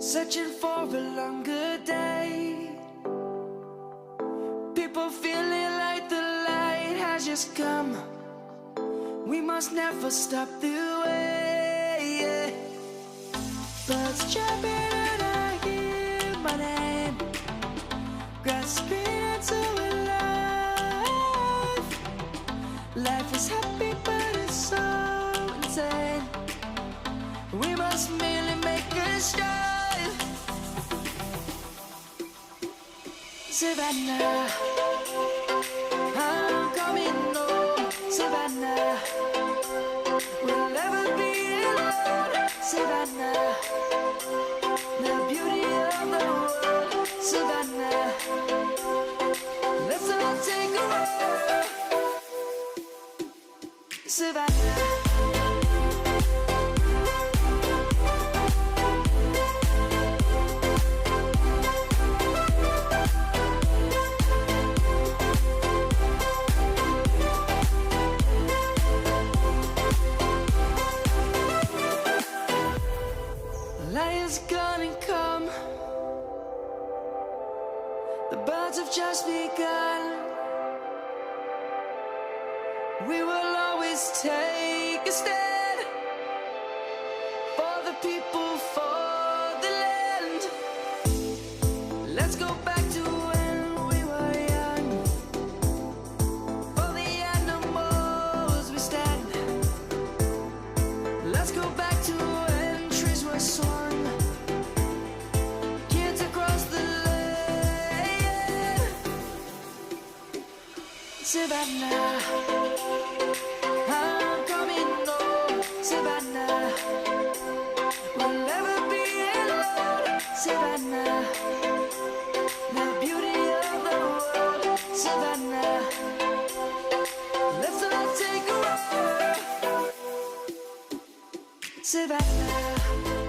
searching for a longer day. People feeling like the light has just come. We must never stop the way. Birds chirping and I hear my name, grasping into a life. Life is happy but it's so insane. We must merely make a start. Savannah, I'm coming home. Savannah, we'll never be alone. Savannah, the beauty of the world. Savannah, let's all take a walk. Savannah. Lion's gonna come. The birds have just begun. We will always take a stand for the people, for the land. Let's go back to when we were young. For the animals we stand. Let's go back to when trees were swung. Kids across the land. Savannah, I'm coming home. Savannah, we'll never be alone. Savannah, the beauty of the world. Savannah, let's all take a walk. Savannah.